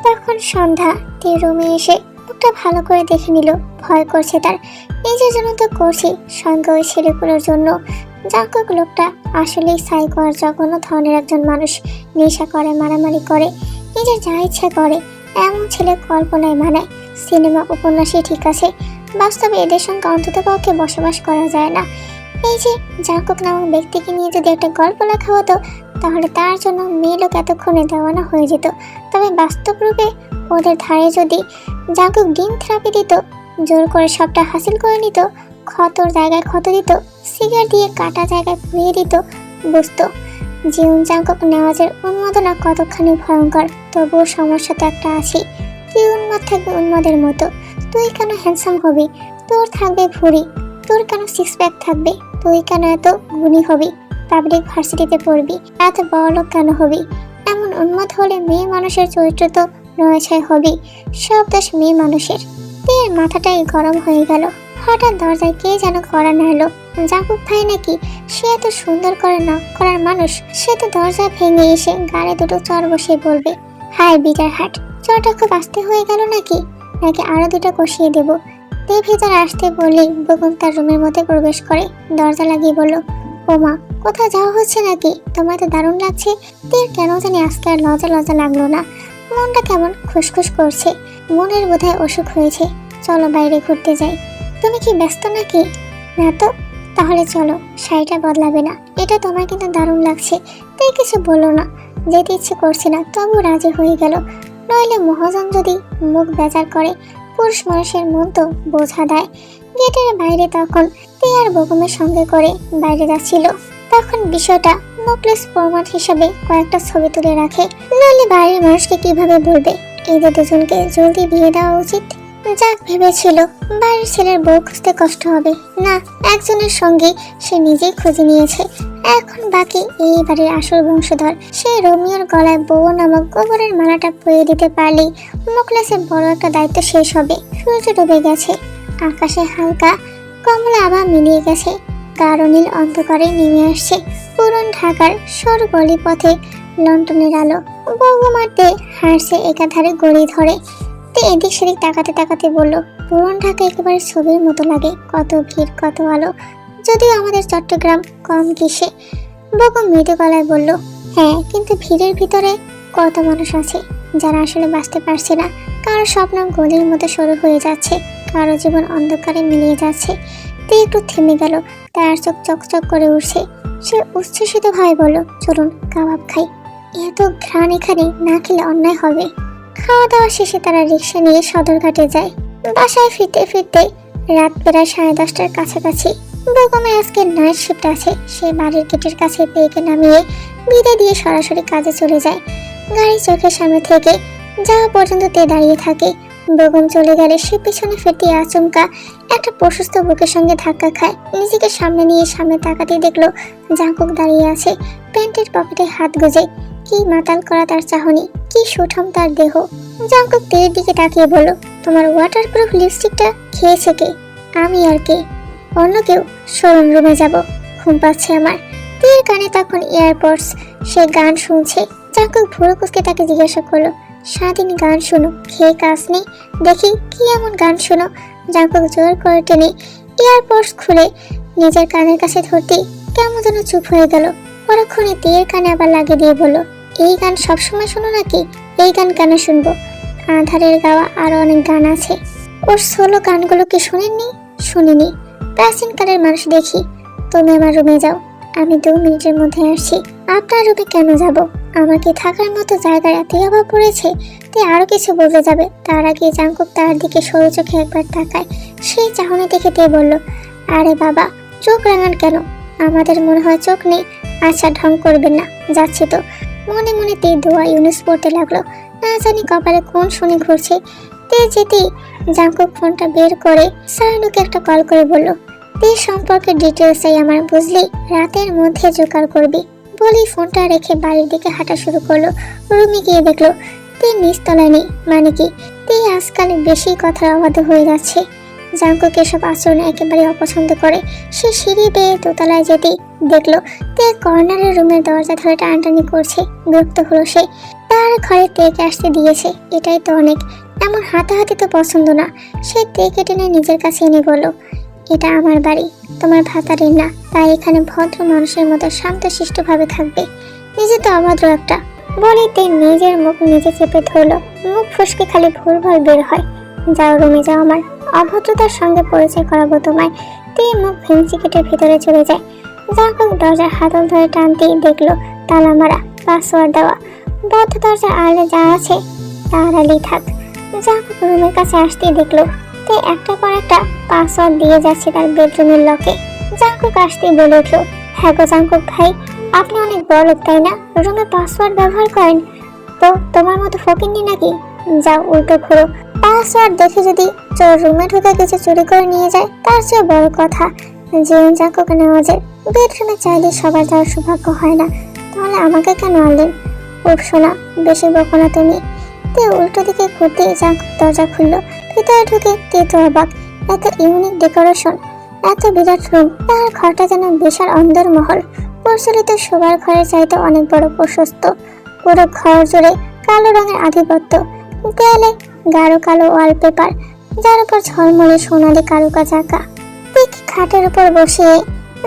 তখন সন্ধ্যা তে রুমে এসে মুখটা ভালো করে দেখে নিল। ভয় করছে তার, নিজের জন্য তো করছে, সঙ্গে ওই ছেলেগুলোর জন্য। জাঙ্কুক লোকটা আসলেই সাইকো আর জঘন্য ধরনের একজন মানুষ। নেশা করে, মারামারি করে, নিজের যা ইচ্ছা করে। এমন ছেলে কল্পনায় মানায়। সিনেমা উপন্যাসে ঠিক আছে, বাস্তবে এদের সঙ্গে অন্তত পক্ষে বসবাস করা যায় না। এই যে জাঙ্কুক নামক ব্যক্তিকে নিয়ে যদি একটা গল্প লেখা হতো, তাহলে তার জন্য মেয়ে লোক এতক্ষণে দেওয়ানা হয়ে যেত। তবে বাস্তব রূপে ওদের ধারে যদি জাঙ্কুক ডিম থেরাপি দিত, জোর করে সবটা হাসিল করে নিত, ক্ষতর জায়গায় ক্ষত দিত, সিগারেট দিয়ে কাটা জায়গায় পুড়িয়ে দিত, বুঝতো জীবন জাঙ্কুক নেওয়াজের উন্মাদনা কতখানি ভয়ঙ্কর। তবুও সমস্যা তো একটা আছে, তুই উন্মাদ থাকবে উন্মাদের মতো। তুই কেন হ্যান্ডসাম হবি? তোর থাকবে ভুঁড়ি। তোর কেন সিক্স প্যাক থাকবে? তুই কেন এত গুণী হবি? পাবলিক ভার্সিটিতে পড়বি? এত বড়লোক কেন হবি? এমন উন্মাদ হলে মেয়ে মানুষের চরিত্র তো রয়েছে হবি। সব দোষ মেয়ে মানুষের। তের মাথাটাই গরম হয়ে গেল। হঠাৎ দরজায় কে যেন কড়া নাড়লো। জাঙ্কুক ভাই নাকি? সে এত সুন্দর করে নক করার মানুষ। সে তো দরজা ভেঙে এসে গাড়ি দুটো চর বসিয়ে বলবে, হাই বিটার হাট, চরটা খুব আস্তে হয়ে গেল নাকি? নাকি আরো দুটো কষিয়ে দেব? তে ভেতরে আসতে বললেই বগুন তার রুমের মধ্যে প্রবেশ করে। দরজা লাগিয়ে বলল, ও মা, কোথাও যাওয়া হচ্ছে নাকি? তোমার তো দারুণ লাগছে। তের কেন জানি আজকে আর লজ্জা লজ্জা লাগলো না। মনটা কেমন খুশখুশ করছে। মনের বোধহয় অসুখ হয়েছে। চলো বাইরে ঘুরতে যাই। তুমি কি ব্যস্ত নাকি? না তো। তাহলে চলো, শাড়িটা বদলাবে না? এটা তোমার কিন্তু দারুণ লাগছে। তাই কিছু বললো না। যেতে ইচ্ছে করছে না, তবু রাজি হয়ে গেল। নইলে মহাজন যদি মুখ বেজার করে। পুরুষ মানুষের মন তো বোঝা দেয়। গেটের বাইরে তখন তে আর বগমের সঙ্গে করে বাইরে যাচ্ছিল। তখন বিষয়টা মুখলেস প্রমাণ হিসেবে কয়েকটা ছবি তুলে রাখে। নইলে বাড়ির মানুষকে কিভাবে বলবে এদের দুজনকে জলদি বিয়ে দেওয়া উচিত? যাক ভেবেছিল বাড়ির ছেলের বউ খুঁজতে কষ্ট হবে না, একজনের সঙ্গে সে নিজেই খুঁজে নিয়েছে। এখন বাকি এই বাড়ির আসল বংশধর। সে রোমিওর গলায় বউ নামক গোবরের মালাটা পরিয়ে দিতে পারলেই মুখলেসের বড় একটা দায়িত্ব শেষ হবে। সূর্য ডুবে গেছে, আকাশে হালকা কমলা আবার মিলিয়ে গেছে। গাঢ় নীল অন্ধকারে নেমে আসছে পুরন ঢাকার সরু গলি পথে লন্ঠনের আলো। বৌমাতে হাসছে একাধারে গড়ি ধরে। তে এদিক সেদিক তাকাতে তাকাতে বলল, পুরন ঢাকা একেবারে ছবির মতো লাগে। কত ভিড়, কত আলো। যদিও আমাদের চট্টগ্রাম কম কিসে। বগম মৃদু গলায় বলল, হ্যাঁ, কিন্তু ভিড়ের ভিতরে কত মানুষ আছে যারা আসলে বাঁচতে পারছে না। কারো স্বপ্ন গলির মতো সরু হয়ে যাচ্ছে, কারো জীবন অন্ধকারে মিলিয়ে যাচ্ছে। তে একটু থেমে গেল, তার চোখ চকচক করে উঠছে। সে উচ্ছ্বসিত ভাবে বলল, চলুন কাবাব খাই। এত ঘ্রাণ এখানে না খেলে অন্যায় হবে। খাওয়া দাওয়া শেষে তারা রিক্সা নিয়ে সদরঘাটে যায়। বাসায় ফিরতে ফিরতে রাত প্রায় 10:30টার কাছাকাছি। বেগমের আজকে নাইট শিফট আছে। সে বাড়ির গেটের কাছে পেয়েকে নামিয়ে বিদায় দিয়ে সরাসরি কাজে চলে যায়। গাড়ি চোখের সামনে থেকে যাওয়া পর্যন্ত তে দাঁড়িয়ে থাকে। বেগম চলে গেলে সে পিছনে ফিরতে আচমকা একটা প্রশস্ত বুকের সঙ্গে ধাক্কা খায়। নিজেকে সামনে নিয়ে সামনে তাকাতে দেখলো জাঙ্কুক দাঁড়িয়ে আছে, প্যান্টের পকেটে হাত গুজে। কি মাতাল করা তার চাহনি, কি সুঠাম তার দেহ। জাঙ্কুক তের দিকে তাকিয়ে বলল, তোমার ওয়াটারপ্রুফ লিপস্টিকটা খেয়েছে কে? আমি আর কে? অন্য কেউ? শোরুম রুমে যাব, ঘুম পাচ্ছে আমার। তের কানে তখন এয়ারপডস, সে গান শুনছে। জাঙ্কুক ভুরু কুঁচকে তাকে জিজ্ঞাসা করলো, সারাদিন গান শুনো, খেয়ে কাজ নেই? দেখি কি এমন গান শুনো। জাঙ্কুক জোর করে টেনে এয়ারপডস খুলে নিজের কানের কাছে ধরতেই কেমন যেন চুপ হয়ে গেল। পরক্ষণে তের কানে আবার লাগিয়ে দিয়ে বলল, এই গান সবসময় শোনো নাকি? এই গান কেন শুনবো? আধারের গাওয়া আরো অনেক গান আছে। ওর সোলো গানগুলো কি শুনেননি? শুনিনি। প্রাচীনকালের মানুষ দেখি। তুমি আমার রুমে যাও, আমি 2 মিনিটের মধ্যে আসছি। আপনার রুমে কেন যাব? আমার কি থাকার মতো জায়গার এতই অভাব পড়েছে? তে আরো কিছু বলতে যাবে, তার আগে জাঙ্কুক তার দিকে সরু চোখে একবার তাকায়। সেই চাহনি দেখে তে বলল, আরে বাবা, চোখ রাঙান কেন? আমাদের মনে হয় চোখ নেই? আচ্ছা, ঢং করবেন না, যাচ্ছি তো। মনে মনে তে দোয়া ইউনুস পড়তে লাগলো। না জানি কপালে কোন শনি ঘুরছে। তে যেতেই জাঙ্কুক ফোনটা বের করে সায়নুকে একটা কল করে বলল, তে সম্পর্কে ডিটেলস চাই আমার, বুঝলি? রাতের মধ্যে জোগাড় করবি। বলেই ফোনটা রেখে বাড়ির দিকে হাঁটা শুরু করলো। রুমে গিয়ে দেখলো তে নিচতলায় নেই। মানে কি, তে আজকাল বেশি কথার অবাধ্য হয়ে যাচ্ছে। জাঙ্কুক এসব আচরণ একেবারে অপছন্দ করে। সে সিঁড়ি বেয়ে দোতলায় যেতেই দেখলো তে কর্নারের রুমের দরজা ধরে টানাটানি করছে। বিরক্ত হলো সে। তার ঘরে তেকে আসতে দিয়েছে, এটাই তো অনেক। এমন হাতাহাতি তো পছন্দ না। সে তেকে টেনে নিজের কাছে এনে বলল, এটা আমার বাড়ি, তোমার ভাতারের না, তাই এখানে ভদ্র মানুষের মতো শান্তশিষ্টভাবে থাকবে। নিজে তো অভদ্র একটা। বলে তে নিজের মুখ নিজে চেপে ধরলো। মুখ ফসকে খালি ভুলভাল বের হয়। যাও রুমে যাও, আমার অভদ্রতার সঙ্গে পরিচয় করাবো তোমায়। তে মুখ ভেঙচি কেটে ভিতরে চলে যায়। জাঙ্কুক দরজার হাতল ধরে টানতেই দেখলো তালা মারা, পাসওয়ার্ড দেওয়া। বদ্ধ দরজার আড়ালে যা আছে তা আড়ালেই থাক। জাঙ্কুক রুমের কাছে আসতেই দেখলো তে একটা পর একটা পাসওয়ার্ড দিয়ে যাচ্ছে তার বেডরুমের লকে। জাঙ্কুক আসতেই বলে উঠলো, হ্যাঁ গো জাঙ্কুক ভাই, আপনি অনেক বড় লোক তাই না, রুমে পাসওয়ার্ড ব্যবহার করেন? তো তোমার মতো ফকিন্নি নাকি? যাও উল্টো ঘুরো। পাসওয়ার্ড দেখে যদি চোর রুমে ঢুকে কিছু চুরি করে নিয়ে যায় তার চেয়ে বড় কথা জীবন জাঙ্কুক নেওয়াজের বেডরুমে চাইলে সবার যাওয়ার সৌভাগ্য হয় না, তাহলে আমাকে কেন আনলেন? খুব শোনা, বেশি বকো না তুমি। তে উল্টো দিকে ঘুরতে জাঙ্কুক দরজা খুললো। ভিতরে ঢুকে তে তো অবাক, এত ইউনিক ডেকোরেশন, এত বিরাট রুম। তার ঘরটা যেন বিশাল অন্দরমহল। প্রচলিত শোবার ঘরের চাইতে অনেক বড় প্রশস্ত। পুরো ঘর জুড়ে কালো রঙের আধিপত্য। দেয়ালে গাঢ় কালো ওয়ালপেপার, যার উপর ঝলমলে সোনালি কারুকাজ আঁকা। ঠিক খাটের উপর বসিয়ে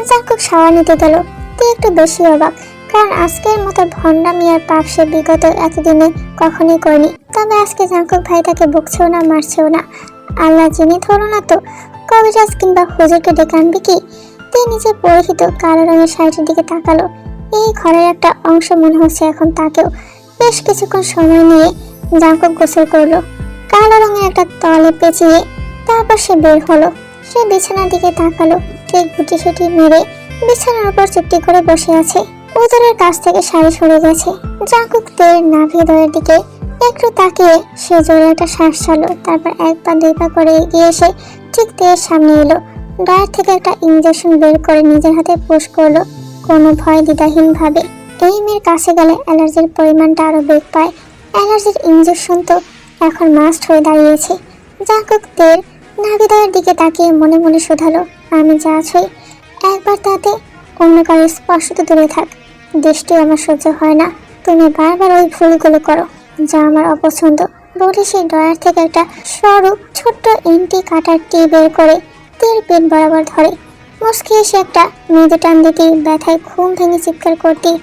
জাঙ্কুক শাওয়ার নিতে গেল। তে একটু বেশি অবাক, কারণ আজকের মতো ভণ্ডামি আর পাপ সে বিগত এতদিনে কখনোই করেনি। তবে আজকে জাঙ্কুক ভাই তাকে বকছেও না, মারছেও না। আল্লাহ জেনে ধরো না তো কবিরাজ কিংবা হুজুরকে ডেকে আনবে কি? তে নিজে পরিহিত কালো রঙের শাড়িটির দিকে তাকালো। এই ঘরের একটা অংশ মনে হচ্ছে এখন তাকেও। বেশ কিছুক্ষণ সময় নিয়ে জাঙ্কুক গোসল করলো, কালো রঙের একটা তলে পেঁচিয়ে। তারপর সে বের হলো। সে বিছানার দিকে তাকালো। ঠিক গুটি সুটি মেরে বিছানার উপর চুপটি করে বসে আছে। উদরের কাছ থেকে শাড়ি সরে গেছে। জাঙ্কুক তের নাভিদ্বয়ের দিকে একটু তাকিয়ে সে জোরে একটা শ্বাস ছাড়লো। তারপর এক পা দুই পা করে এগিয়ে এসে ঠিক তের সামনে এলো। ড্রয়ার থেকে একটা ইঞ্জেকশন বের করে নিজের হাতে পুশ করলো কোনো ভয় দ্বিধাহীন ভাবে। এই মেয়ের কাছে গেলে অ্যালার্জির পরিমাণটা আরো বেগ পায়। অ্যালার্জির ইঞ্জেকশন তো এখন মাস্ট হয়ে দাঁড়িয়েছে। জাঙ্কুক তের নাভিদ্বয়ের দিকে তাকিয়ে মনে মনে শোধালো, আমি যা আছই, একবার তাতে অন্য কারো স্পর্শ তো দূরে থাক, দৃষ্টি আমার সহ্য হয় না। তুমি বারবার ওই ভুলগুলো করো যা আমার অপছন্দ। বলে সেই ড্রয়ার থেকে একটা সরু ছোট্ট এন্টি কাটার টি বের করে তের পেট বরাবর ধরে। মুচকি এসে একটা মৃদু টান দিতেই ব্যথায় ঘুম ভেঙে চিৎকার করতেই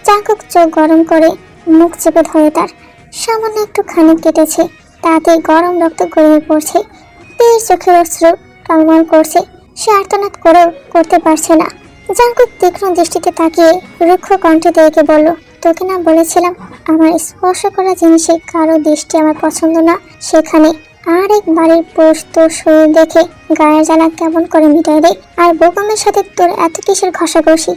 জাঙ্কুক চোখ গরম করে মুখ চেপে ধরে। তার সামান্য একটু খানিক কেটেছে, তাতে গরম রক্ত গড়িয়ে পড়ছে। তের চোখের অশ্রু টলমল করছে। সে আর্তনাদ করেও করতে পারছে না। জাঙ্কুক তীক্ষ্ণ দৃষ্টিতে তাকিয়ে রুক্ষ কণ্ঠে তেকে বলল, তোকে না বলেছিলাম আমার স্পর্শ করা জিনিসে কারো দৃষ্টি আমার পছন্দ না? সেখানে আর এক বাড়ির পোষ তোর শরীর দেখে গায়ের জ্বালা কেমন করে মিটাই দেয়। আর বোকামের সাথে তোর এত কিসের ঘষাঘষি?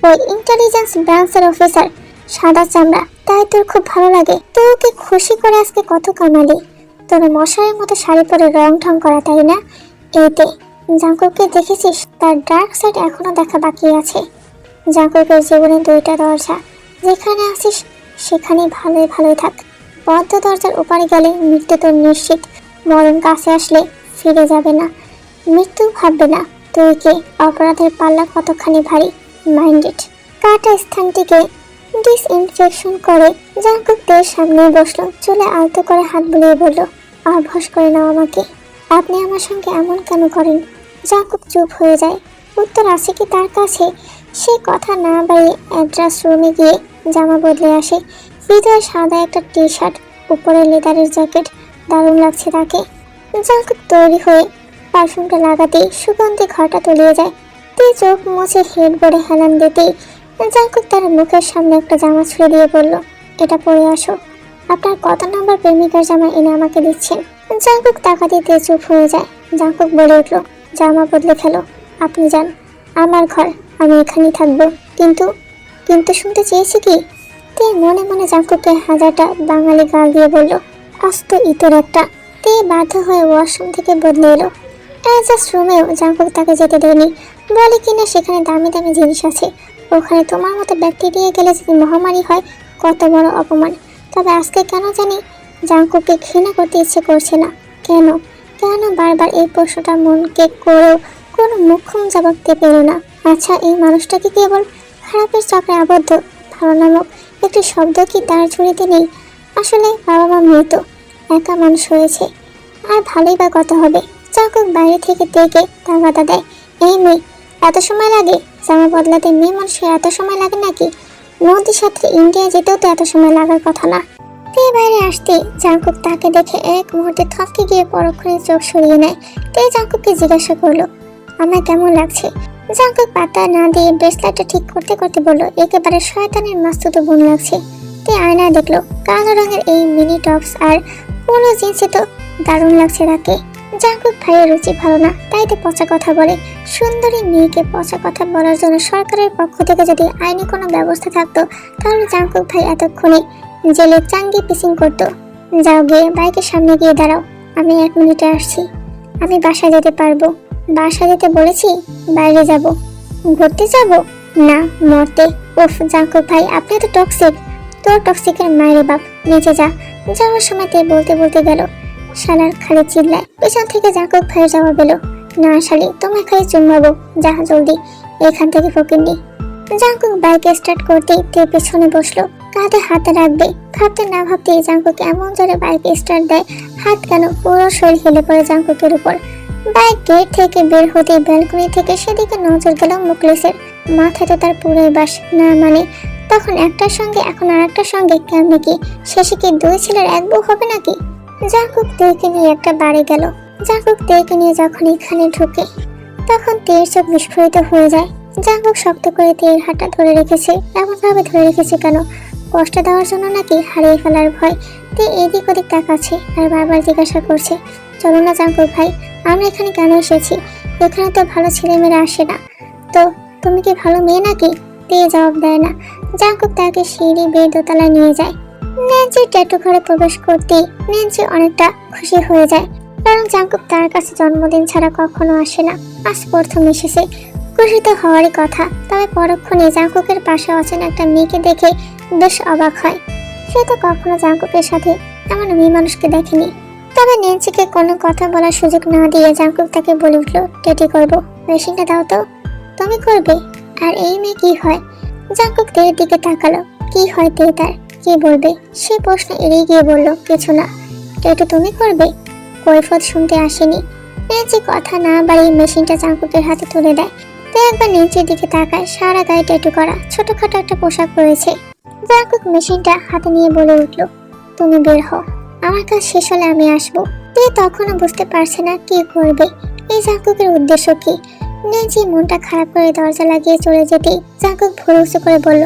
ওই ইন্টেলিজেন্স ব্রাঞ্চের অফিসার, সাদা চামড়া, তাই তোর খুব ভালো লাগে? তোকে খুশি করে আজকে কত কামালি। তোর মশারের মতো শাড়ি পরে রং ঢং করা, তাই না? এইতে জাঙ্কুককে দেখেছিস? তার ডার্ক সাইড এখনো দেখা বাকি আছে। জাঙ্কুকের জীবনে দুইটা দরজা, যেখানে আসিস সেখানে ভালোই ভালোই থাক। বদ্ধ দরজার ওপারে গেলে মৃত্যু তোর নিশ্চিত। মরণ কাছে আসলে ফিরে যাবে না, মৃত্যু ভাববে না। তুই কে? অপরাধের পাল্লা কতখানি ভারী। মাইন্ডেড। কাটা স্থানটিকে ডিসইনফেকশন করে জাঙ্কুক তের সামনে বসলো। চুলে আলতো করে হাত বুলিয়ে বলল, অভ্যাস করে নাও আমাকে। আপনি আমার সঙ্গে এমন কেন করেন? জাঙ্কুক চুপ হয়ে যায়। উত্তর আছে কি তার কাছে? সে কথা না বাড়িয়ে অ্যাড্রেস রুমে গিয়ে জামা বদলে আসে। ভিতরে সাদা একটা টি শার্ট, উপরে লেদারের জ্যাকেট। দারুণ লাগছে তাকে। জাঙ্কুক তৈরি হয়ে পারফিউমটা লাগাতেই সুগন্ধি ঘরটা তলিয়ে যায়। তে চোখ মুছে হেড বোর্ডে হেলান দিতেই জাঙ্কুক তার মুখের সামনে একটা জামা ছুঁড়ে দিয়ে বলল, এটা পরে আসো। আপনার কত নম্বর প্রেমিকার জামা এনে আমাকে দিচ্ছেন? জাঙ্কুক টাকা দিতে চুপ হয়ে যায়। জাঙ্কুক বলে উঠল, জামা বদলে ফেলো, আপনি যান, আমার ঘর, আমি এখানেই থাকবো। কিন্তু কিন্তু শুনতে চেয়েছি কি? তে মনে মনে জাঙ্কুককে হাজারটা বাঙালি গাল দিয়ে বলল, আস্ত ইতর একটা। তে বাধ্য হয়ে ওয়াশরুম থেকে বদলে এলো। অ্যাডজাস্ট রুমেও জাঙ্কুক তাকে যেতে দেয়নি। বলে কিনা সেখানে দামি দামি জিনিস আছে, ওখানে তোমার মতো ব্যাকটেরিয়া গেলে যদি মহামারী হয় কত বড় অপমান। তবে আজকে কেন জানি জাঙ্কুককে ঘৃণা করতে ইচ্ছে করছে না। কেন কেন বারবার এই প্রশ্নটা মনকে করেও কোনো মুখ্যম জবাব দিতে পেল না। আচ্ছা, এই মানুষটা কি কেবল খারাপের চক্রে আবদ্ধ? ভালো নামক একটি শব্দ কি তার ঝুড়িতে নেই? আসলে বাবা মা মৃত, একা মানুষ হয়েছে, আর ভালোই বা কত হবে। জাঙ্কুক বাইরে থেকে দেখে তাগাদা দেয়। এই মেয়ে, এত সময় লাগে জামা বদলাতে? মেয়ে মানুষের এত সময় লাগে নাকি? নদীর সাথে ইন্ডিয়া যেতেও তো এত সময় লাগার কথা না। তে বাইরে আসতে জাঙ্কুক তাকে দেখে এক মুহূর্তে থমকে গিয়ে পরক্ষণে চোখ সরিয়ে নেয়। তে জাঙ্কুককে জিজ্ঞাসা করলো, আমার কেমন লাগছে? জাঙ্কুক পাতা না দিয়ে ব্রেসলেটটা ঠিক করতে করতে বলল, একেবারে শয়তানের মাস্তুতো বোন লাগছে। তে আয়নায় দেখলো কালো রঙের এই মিনি টপস আর পুরো জিন্সে তো দারুণ লাগছে তাকে। জাঙ্কুক ভাইয়ের রুচি ভালো না, তাই তো পচা কথা বলে। সুন্দরী মেয়েকে পচা কথা বলার জন্য সরকারের পক্ষ থেকে যদি আইনি কোনো ব্যবস্থা থাকতো, তাহলে জাঙ্কুক ভাই এতক্ষণে জেলে চাঙ্গি পিসিং করতো। যাও, গিয়ে বাইকের সামনে গিয়ে দাঁড়াও, আমি 1 মিনিটে আসছি। আমি বাসায় যেতে পারবো। বাসা যেতে বলেছি? বাইরে যাব। ঘুরতে যাব? না, মরতে। উফ জাঙ্কুক ভাই, আপনি তো টক্সিক। তোর টক্সিকের মায়ের বাপ, নিচে যা। যাওয়ার সময় তে বলতে বলতে গেল। শালার খালি চিল্লায়। পেছন থেকে জাঙ্কুক ভাইয়ের জবাব এলো, না শালি, তোমায় খালি চুমবাবো, যা জলদি এখান থেকে ফকিন্নি। জাঙ্কুক বাইক স্টার্ট করতেই তে পেছনে বসলো, কাঁধে হাতে রাখবে। ভাবতে না ভাবতেই জাঙ্কুক এমন জোরে বাইক স্টার্ট দেয়, হাত কেন পুরো শরীর হেলে পড়ে জাঙ্কুকের উপর। বাইক গেট থেকে বের হতে ব্যালকনি থেকে সেদিকে নজর গেল মুকলেসের। মাথায় তো তার পুরোই বাস না, মানে তখন একটার সঙ্গে এখন আর একটার সঙ্গে কেমনে কি? শেষে কি 2 ছেলের 1 বউ হবে নাকি? জাঙ্কুক তেকে নিয়ে একটা বাড়ি গেল। জাঙ্কুক তেকে নিয়ে যখন এখানে ঢুকে, তখন তের চোখ বিস্ফোরিত হয়ে যায়। জাঙ্কুক শক্ত করে তের হাতটা ধরে রেখেছে। এমন ভাবে ধরে রেখেছে কেন? কষ্ট দেওয়ার জন্য নাকি হারিয়ে ফেলার ভয়? তে এদিক ওদিক তাকাচ্ছে আর বারবার জিজ্ঞাসা করছে, চলো না জাঙ্কুক ভাই, আমরা এখানে কেন এসেছি? এখানে তো ভালো ছেলেমেয়েরা আসে না। তো তুমি কি ভালো মেয়ে নাকি? তে জবাব দেয় না। জাঙ্কুক তাকে সিঁড়ি বেয়ে দোতলায় নিয়ে যায়। ন্যান্সি ট্যাটু ঘরে প্রবেশ করতেই ন্যান্সি অনেকটা খুশি হয়ে যায়, কারণ জাঙ্কুক তার কাছে জন্মদিন ছাড়া কখনো আসে না, আজ প্রথম এসেছে। খুশি তো হওয়ারই কথা, তবে পরক্ষণে জাঙ্কুকের পাশে অচেনা একটা মেয়েকে দেখে বেশ অবাক হয়। সে তো কখনো জাঙ্কুকের সাথে এমন মেয়ে মানুষকে দেখেনি। তবে ন্যান্সিকে কোনো কথা বলার সুযোগ না দিয়ে জাঙ্কুক তাকে বলে উঠলো, টেটি করবো, মেশিনটা দাও তো। তুমি করবে? আর এই মেয়ে কি হয়? জাঙ্কুক তের দিকে তাকালো। কি হয় তে তার? কি বলবে? সে প্রশ্ন এড়িয়ে গিয়ে বলল, কিছু না। টেটু তুমি করবে? কৈফত শুনতে আসেনি। ন্যান্সি কথা না বাড়িয়ে মেশিনটা জাঙ্কুকের হাতে তুলে দেয়। তে একবার ন্যান্সির দিকে তাকায়। সারা গায়ে ট্যাটু করা, ছোটখাটো একটা পোশাক পরেছে। জাঙ্কুক মেশিনটা হাতে নিয়ে বলে উঠল, তুমি বের হও, আমার কাজ শেষ হলে আমি আসবো। তে তখনও বুঝতে পারছে না কি করবে, এই জাঙ্কুকের উদ্দেশ্য কি। ন্যান্সি মনটা খারাপ করে দরজা লাগিয়ে চলে যেতেই জাঙ্কুক ভুরু উঁচু করে বলল,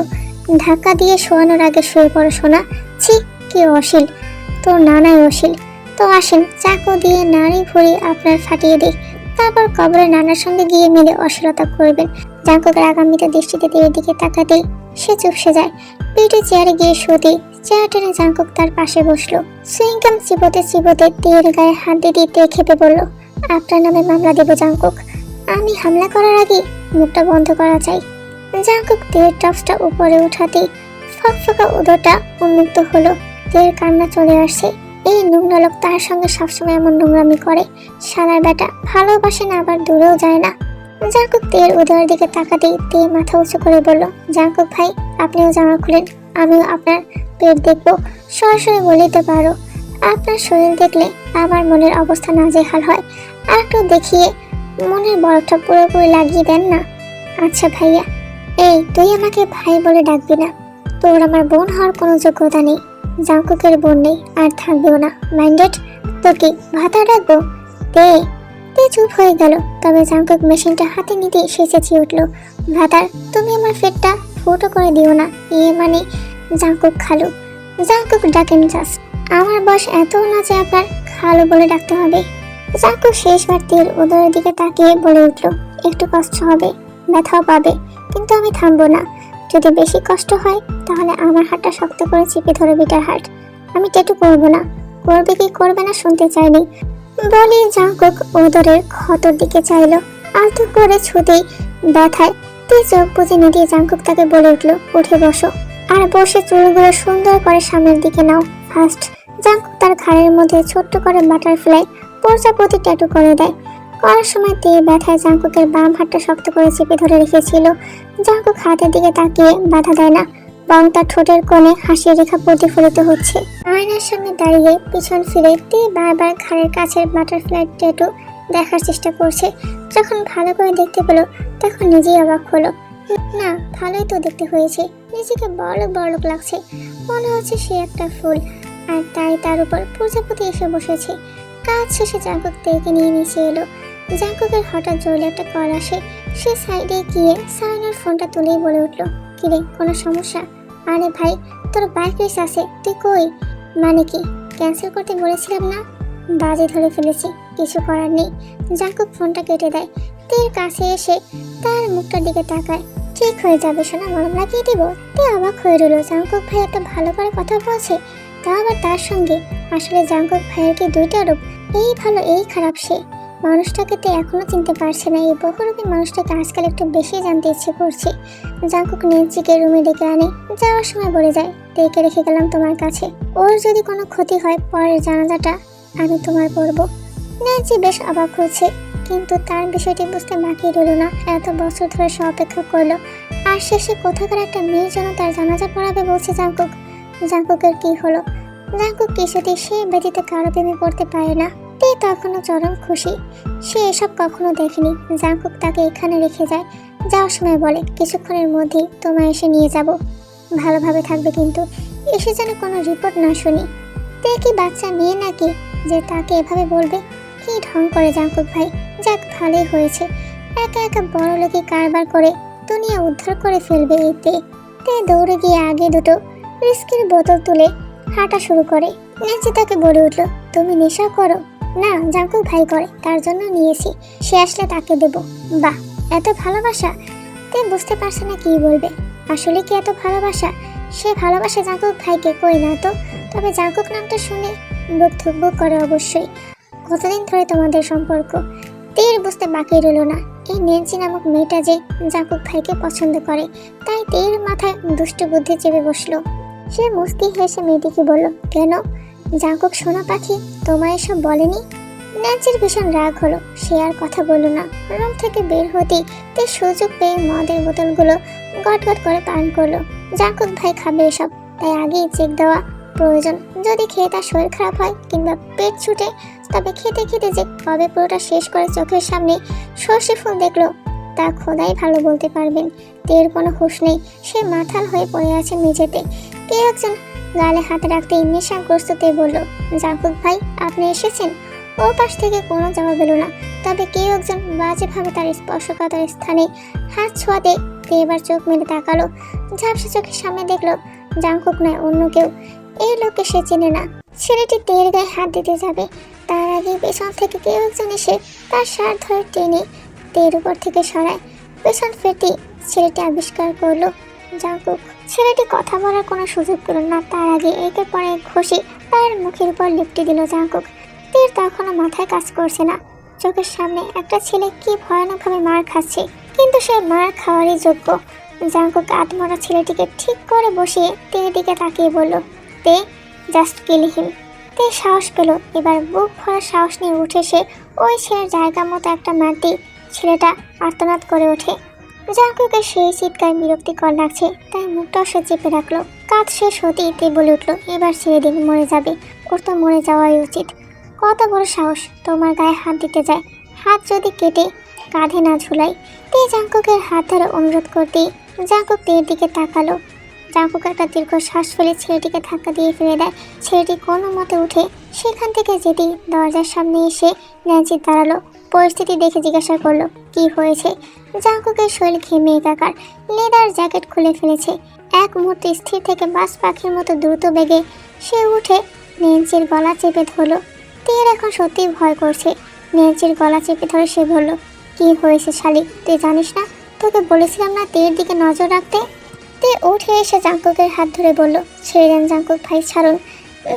ধাক্কা দিয়ে শোয়ানোর আগে শুয়ে পড়ো শোনা। ছি, কি অশীল, তোর নানাই অশীল। তো আসেন, চাকু দিয়ে নাড়ি ভুড়ি আপনার ফাটিয়ে দিই, তারপর কবরে নানার সঙ্গে গিয়ে মিলে অশ্লীলতা করবেন। জাঙ্কুকের আগামীতে দৃষ্টিতে তের দিকে তাকাতেই সে চুপসে যায়। পিঠে চেয়ারে গিয়ে শুতেই চেয়ার টেনে জাঙ্কুক তার পাশে বসলো। সুইংগাম চিবোতে চিবোতে তের গায়ে হাত দিয়ে তে খেপে বলল, আপনার নামে মামলা দেব জাঙ্কুক। আমি হামলা করার আগে মুখটা বন্ধ করা চাই। জাঙ্কুক তের টপসটা উপরে উঠাতেই ফকফকা উদরটা উন্মুক্ত হলো। তের কান্না চলে আসছে। এই নোংরা লোক তার সঙ্গে সবসময় এমন নোংরামি করে। শালার বেটা ভালোবাসে না, আবার দূরেও যায় না। জাঙ্কুক তের উদরের দিকে তাকাতেই তে মাথা উঁচু করে বলল, জাঙ্কুক ভাই, আপনিও জামা খুলেন, আমিও আপনার পেট দেখবো। সরাসরি বলেই তো পারো, আপনার শরীর দেখলে আমার মনের অবস্থা নাজেহাল হয়। আর একটু দেখিয়ে মনের বরফটা পুরোপুরি লাগিয়ে দেন না। আচ্ছা ভাইয়া। এই, তুই আমাকে ভাই বলে ডাকবি না, তোর আমার বোন হওয়ার কোনো যোগ্যতা নেই। জাঙ্কুকের বোন নেই আর থাকবেও না, মাইন্ডেড। তো কি ভাতা ডাকবো? তে চুপ হয়ে গেল। তবে জাঙ্কুক মেশিনটা হাতে নিতেই সে চেঁচিয়ে উঠল, ভাতার, তুমি আমার পেটটা ফুটো করে দিও না। মানে জাঙ্কুক খালু। জাঙ্কুক ডাকেন জাস্ট, আমার বয়স এতও না যে আপনার খালু বলে ডাকতে হবে। জাঙ্কুক শেষবার তের উদরের দিকে তাকিয়ে বলে উঠল, একটু কষ্ট হবে, ব্যথাও পাবে, কিন্তু আমি থামবো না। যদি বেশি কষ্ট হয় তাহলে আমার হাতটা শক্ত করে চিপে ধরে বিটার হাট। আমি ট্যাটু করবো না। করবে কি করবে না শুনতে চাইনি বলি জাঙ্কুক উদরের ক্ষতর দিকে চাইল। আলতো করে ছুতেই ব্যথায় তে চোখ বুঝে নিয়ে জাঙ্কুক তাকে বলে উঠল, উঠে বসো, আর বসে চুলগুলো সুন্দর করে সামনের দিকে নাও ফার্স্ট। জাঙ্কুক তার ঘাড়ের মধ্যে ছোট্ট করে বাটারফ্লাই প্রজাপতি ট্যাটু করে দেয়। করার সময় তে ব্যথায় জাঙ্কুকের বাম হাতটা শক্ত করে চেপে ধরে রেখেছিল। জাঙ্কুক হাতের দিকে তাকিয়ে বাধা দেয় না, বরং তার ঠোঁটের কোণে হাসির রেখা প্রতিফলিত হচ্ছে। আয়নার সামনে দাঁড়িয়ে পিছন ফিরে তে বারবার ঘাড়ের কাছের বাটারফ্লাই ট্যাটু দেখার চেষ্টা করছে। যখন ভালো করে দেখতে পেল তখন নিজেই অবাক হলো। না, ভালোই তো দেখতে হয়েছে। নিজেকে বড়লোক বড়লোক লাগছে, মনে হচ্ছে সে একটা ফুল, আর তাই তার উপর প্রজাপতি এসে বসেছে। কাজ শেষে জাঙ্কুক তেকে নিয়ে নিচে এলো। জাঙ্কুকের হঠাৎ জোরে একটা কল আসে। সে সাইডে গিয়ে সাইনের ফোনটা তুলেই বলে উঠলো, কিরে কোনো সমস্যা? আরে ভাই, তোর বাইক রেস আছে, তুই কই? মানে কি, ক্যান্সেল করতে বলেছিলাম না? বাজে ধরে ফেলেছি, কিছু করার নেই। জাঙ্কুক ফোনটা কেটে দেয়। তের কাছে এসে তার মুখটার দিকে তাকায়। ঠিক হয়ে যাবে সোনা, মলম লাগিয়ে দিব। তে অবাক হয়ে রইল, জাঙ্কুক ভাই একটা ভালো করে কথা বলছে, তা আবার তার সঙ্গে। আসলে জাঙ্কুক ভাইয়ের কি দুইটা রূপ, এই ভালো এই খারাপ। সে মানুষটাকে তো এখনো চিনতে পারছে না। এই বহুরূপী মানুষটাকে আজকাল একটু বেশি জানতে ইচ্ছে করছে। জাঙ্কুক নেন্সিকে রুমে ডেকে আনে। যাওয়ার সময় বলে যায়, ডেকে রেখে গেলাম তোমার কাছে, ওর যদি কোনো ক্ষতি হয় পরের জানাজাটা আমি তোমার করব। নেন্সি বেশ অবাক হচ্ছে, কিন্তু তার বিষয়টি বুঝতে বাকি রইল না। এত বছর ধরে সে অপেক্ষা করলো, আর শেষে কোথাকার একটা মেয়ের জন্য তার জানাজা পড়াবে বলছে জাঙ্কুক। জাঙ্কুকের কি হলো? জাঙ্কুক কিছুতেই সে ব্যতীত কারো প্রেমে পড়তে পারে না। তে তখনও চরম খুশি। সে এসব কখনো দেখেনি। জাঙ্কুক তাকে এখানে রেখে যায়। যাওয়ার সময় বলে, কিছুক্ষণের মধ্যেই তোমায় এসে নিয়ে যাব, ভালোভাবে থাকবে কিন্তু। এসে যেন কোনো রিপোর্ট না শুনি। তে কি বাচ্চা মেয়ে নাকি যে তাকে এভাবে বলবে? কি ঢং করে জাঙ্কুক ভাই। যাক, ভালোই হয়েছে, একা একা বড় লোকে কারবার করে দুনিয়া উদ্ধার করে ফেলবে এই তে। তে দৌড়ে গিয়ে আগে দুটো রিস্কির বোতল তুলে হাঁটা শুরু করে। নেন্সি তাকে বলে উঠলো, তুমি নেশা করো? না, জাঙ্কুক ভাই করে, তার জন্য নিয়েছি, সে আসলে তাকে দেব। বাহ, এত ভালোবাসা! তে বুঝতে পারছে না কি বলবে। আসলে কি এত ভালোবাসা? সে ভালোবাসে জাঙ্কুক ভাইকে? কই না তো। তবে জাঙ্কুক নামটা শুনে বুক ধুকবুক করে অবশ্যই। কতদিন ধরে তোমাদের সম্পর্ক? তীর বুঝতে বাকি রইল না এই নেন্সি নামক মেয়েটা যে জাঙ্কুক ভাইকে পছন্দ করে। তাই তীর মাথায় দুষ্ট বুদ্ধি চেপে বসলো। সে মুস্কি হেসে মেয়েটিকে বলল, কেন জাঙ্কুক সোনা পাখি, তোমায় এসব বলেনি? নেন্সির ভীষণ রাগ হলো। সে আর কথা বলল না। রুম থেকে বের হতেই তে সুযোগ পেয়ে মদের বোতলগুলো গট গট করে পান করলো। জাঙ্কুক ভাই খাবে এসব, তাই আগেই চেক দেওয়া প্রয়োজন। যদি খেয়ে তার শরীর খারাপ হয় কিংবা পেট ছুটে, তবে খেতে খেতে যে কবে পুরোটা শেষ করে চোখের সামনে সর্ষে ফুল দেখলো তা খোদাই ভালো বলতে পারবেন। তের কোনো হুঁশ নেই। সে মাথাল হয়ে পড়ে আছে মেঝেতে। কেউ একজন গালে হাত রাখতেই নেশাগ্রস্ততে বলল, জাঙ্কুক ভাই আপনি এসেছেন? ও পাশ থেকে কোনো জবাব এলো না। তবে কেউ একজন বাজেভাবে তার স্পর্শকাতর স্থানে হাত ছোঁয়াতে তে এবার চোখ মেলে তাকালো। ঝাপসা চোখের সামনে দেখলো জাঙ্কুক নয়, অন্য কেউ। এই লোককে সে চেনে না। ছেলেটি তের গায়ে হাত দিতে যাবে, তার আগে পেছন থেকে কেউ একজন এসে তার শার্ট ধরে টেনে তের উপর থেকে সরায়। পেছন ফেরতেই ছেলেটি আবিষ্কার করলো জাঙ্কুক। ছেলেটি কথা বলার কোনো সুযোগ পেল না। তার আগে একের পর এক ঘষে তার মুখের উপর লিপটি দিল জাঙ্কুক। তের তখনও মাথায় কাজ করছে না। চোখের সামনে একটা ছেলে কি ভয়ানকভাবে মার খাচ্ছে, কিন্তু সে মার খাওয়ারই যোগ্য। জাঙ্কুক আত্মরা ছেলেটিকে ঠিক করে বসিয়ে তের দিকে তাকিয়ে বলল, তে জাস্ট কিল হিম। তে সাহস পেল। এবার বুক ভরা সাহস নিয়ে উঠে সে ওই ছেলের জায়গা মতো একটা মারতেই ছেলেটা আর্তনাদ করে ওঠে। জাঙ্কুকের সেই চিৎকার বিরক্তিকর লাগছে, তাই মুখটাও সে চেপে রাখলো। কাজ শেষ হতেই তে বলে উঠলো, এবার ছেড়ে দিন, মরে যাবে, ওর তো মরে যাওয়াই উচিত। কত বড় সাহস তোমার গায়ে হাত দিতে যায়, হাত যদি কেটে কাঁধে না ঝুলাই। তে জাঙ্কুকের হাত ধরে অনুরোধ করতেই জাঙ্কুক তের দিকে তাকালো। জাঙ্কুক একটা দীর্ঘ শ্বাস ফেলে ছেলেটিকে ধাক্কা দিয়ে ফেলে দেয়। ছেলেটি কোনো মতে উঠে সেখান থেকে যেতেই দরজার সামনে এসে নেন্সি দাঁড়ালো। পরিস্থিতি দেখে জিজ্ঞাসা করলো, কি হয়েছে? জাঙ্কুকের শরীর ঘেমে একাকার। লেদার জ্যাকেট খুলে ফেলেছে। এক মুহূর্তে স্থির থেকে বাস পাখির মতো দ্রুত বেগে সে উঠে নেন্সির গলা চেপে ধরলো। তের এখন সত্যিই ভয় করছে। নেন্সির গলা চেপে ধরে সে বলল, কি হয়েছে শালি, তুই জানিস না? তোকে বলেছিলাম না তের দিকে নজর রাখতে? তে উঠে এসে জাঙ্কুকের হাত ধরে বলল, ছেড়ে দেন জাঙ্কুক ভাই, ছাড়ুন।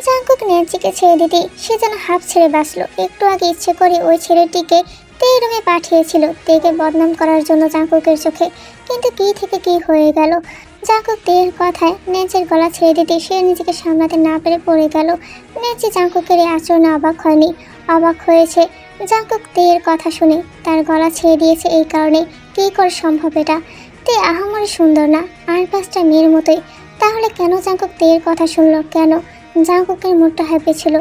জাঙ্কুক নেন্সিকে ছেড়ে দিতেই সে যেন হাফ ছেড়ে বাঁচলো। একটু আগে ইচ্ছে করে ওই ছেলেটিকে তে রুমে পাঠিয়েছিল তেকে বদনাম করার জন্য জাঙ্কুকের চোখে, কিন্তু কি থেকে কি হয়ে গেল। জাঙ্কুক তের কথায় নেন্সির গলা ছেড়ে দিতে সে নিজেকে সামলাতে না পেরে পড়ে গেল। নেন্সি জাঙ্কুকের এই আচরণে অবাক হয়নি, অবাক হয়েছে জাঙ্কুক তের কথা শুনে তার গলা ছেড়ে দিয়েছে এই কারণে কি করে সম্ভব এটা? তে আহামরি সুন্দর না, আর 5টা মেয়ের মতোই। তাহলে কেন জাঙ্কুক তের কথা শুনলো? কেন? জাঙ্কুকের মুডটা হ্যাপি ছিল,